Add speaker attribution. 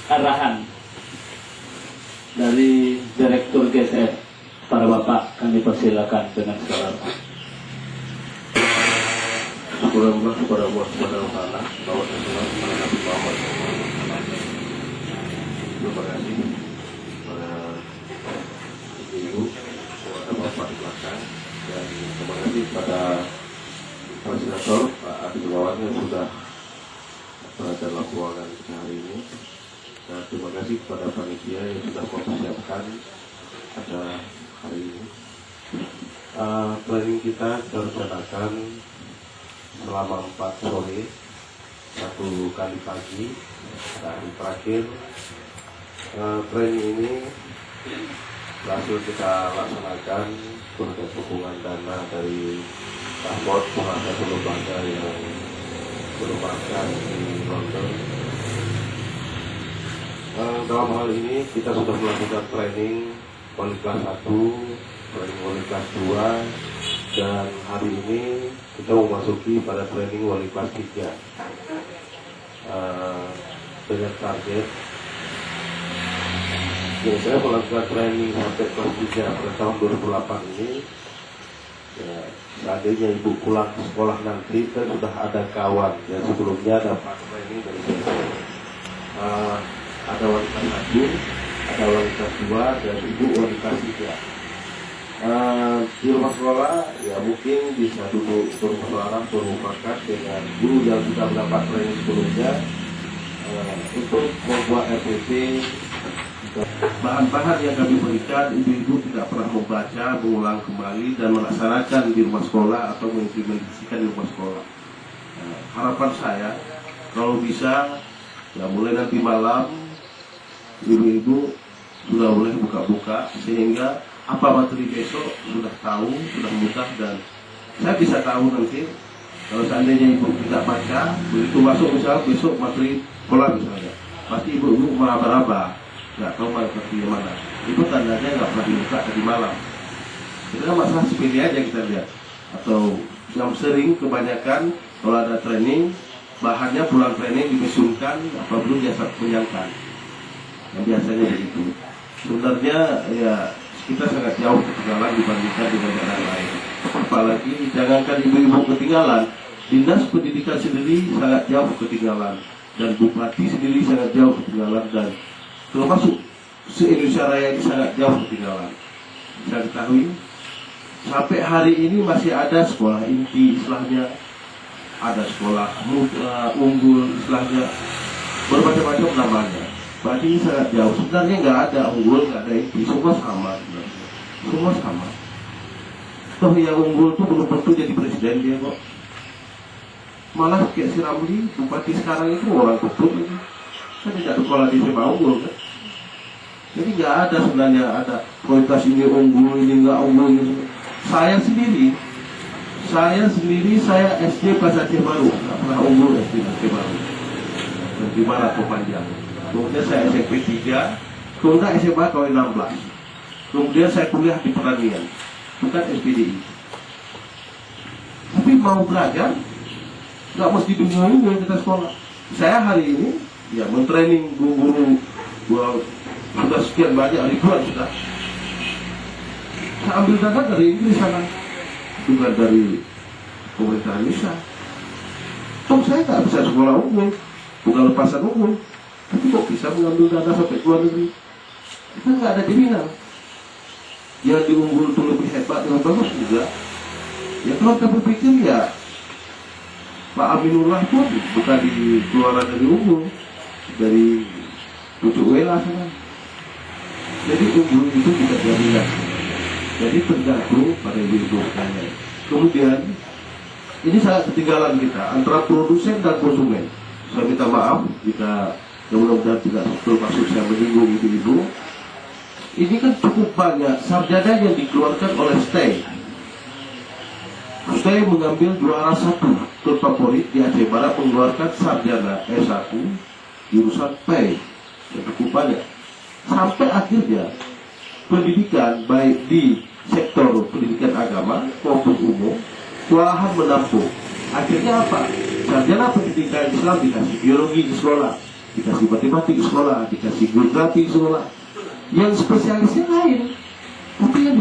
Speaker 1: arahan dari Direktur GSF. Para Bapak kami persilakan dengan segala hormat.
Speaker 2: Alhamdulillah kepada Allah Subhanahu wa taala bahwa sesuatu kepada Nabi Muhammad. Terima kasih kepada ibu, kepada bapak di belakang, dan terima kasih kepada fasilitator Pak Abdul Wawan yang sudah berada dalam ruangan kita hari ini. Dan terima kasih kepada panitia yang sudah mempersiapkan pada hari ini. Planning kita rencanakan selama 4 sore, 1 kali pagi, dan terakhir training ini berhasil kita laksanakan berkat dukungan dana dari transport penghasilan lembaga yang bermarkas di London. Dalam hal ini kita sudah melakukan training wali kelas 1, training wali kelas 2, dan hari ini kita memasuki pada training wali kelas 3 dengan target saya melakukan training sampai kelas 3 pada tahun 2008 ini. Ya, seandainya ibu pulang ke sekolah nanti kan sudah ada kawan yang sebelumnya dapat training dari saya. Ada wali kelas 1, ada wali kelas 2, dan ibu wali kelas 3. Di rumah sekolah ya mungkin bisa duduk bermusyawarah bermufakat dengan guru yang sudah mendapat training sebelumnya untuk membuat RPP. Bahan-bahan yang kami berikan, ibu-ibu tidak pernah membaca, mengulang kembali dan melaksanakan di rumah sekolah atau mengimplementasikan di rumah sekolah. Harapan saya kalau bisa ya mulai nanti malam ibu-ibu sudah boleh buka-buka sehingga apa materi besok sudah tahu, sudah mudah, dan saya bisa tahu nanti kalau seandainya ibu tidak baca, begitu masuk misalnya besok materi sekolah misalnya, pasti ibu-ibu meraba-raba, nggak tahu materi mana. Itu tandanya nggak pernah dibuka tadi malam. Itu kan masalah sepele aja kita lihat. Atau yang sering kebanyakan kalau ada training, bahannya pulang training dimesunkan, apa belum jasa penyangkan. Yang biasanya begitu. Sebenarnya ya kita sangat jauh ketinggalan dibandingkan dengan negara lain. Apalagi jangankan ibu-ibu ketinggalan, dinas pendidikan sendiri sangat jauh ketinggalan, dan bupati sendiri sangat jauh ketinggalan, dan termasuk se-Indonesia Raya ini sangat jauh ketinggalan. Saya ketahui sampai hari ini masih ada sekolah inti istilahnya, ada sekolah unggul istilahnya, bermacam-macam namanya. Berarti ini sangat jauh. Sebenarnya nggak ada unggul, nggak ada inti, semua sama sebenarnya. Semua sama. Toh yang unggul tuh belum tentu jadi presiden dia kok. Malah kayak si Ramli, bupati sekarang itu orang kutub ini. Kan tidak sekolah di SMA unggul kan. Jadi nggak ada sebenarnya ada kualitas ini unggul, ini nggak unggul. Ini. Saya sendiri, saya SD kelas Aceh Baru, nggak pernah unggul SD Aceh Baru. Dan di mana panjang. Kemudian saya SMP 3, kemudian SMA KW 16. Kemudian saya kuliah di pertanian, bukan SPDI. Tapi mau belajar, nggak mesti dunia ini kita sekolah. Saya hari ini, ya mentraining guru-guru, sudah sekian banyak, ribuan sudah. Saya ambil data dari Inggris sana, bukan dari pemerintah Indonesia. Toh saya nggak bisa sekolah unggul, bukan lepasan unggul. Tapi kok bisa mengambil dana sampai ke luar negeri? Kita nggak ada kriminal. Yang diunggul itu lebih hebat dengan bagus juga. Ya kalau kita berpikir ya Pak Aminullah pun bukan di keluaran dari unggul, dari Pucuk Wela sana. Jadi unggul itu tidak jaminan. Jadi tergantung pada ibu-ibu sekalian. Kemudian ini sangat ketinggalan kita antara produsen dan konsumen. Saya minta maaf jika mudah-mudahan tidak termasuk saya menyinggung ibu-ibu. Ini kan cukup banyak sarjana yang dikeluarkan oleh STEI. STEI mengambil juara 1 terfavorit di Aceh Barat, mengeluarkan sarjana S1 jurusan P yang cukup banyak. Sampai akhirnya pendidikan baik di sektor pendidikan agama maupun umum kewalahan menampung. Akhirnya apa? Sarjana pendidikan Islam dikasih biologi di sekolah, dikasih matematik sekolah, dikasih geografi sekolah, yang spesialisnya lain, tapi yang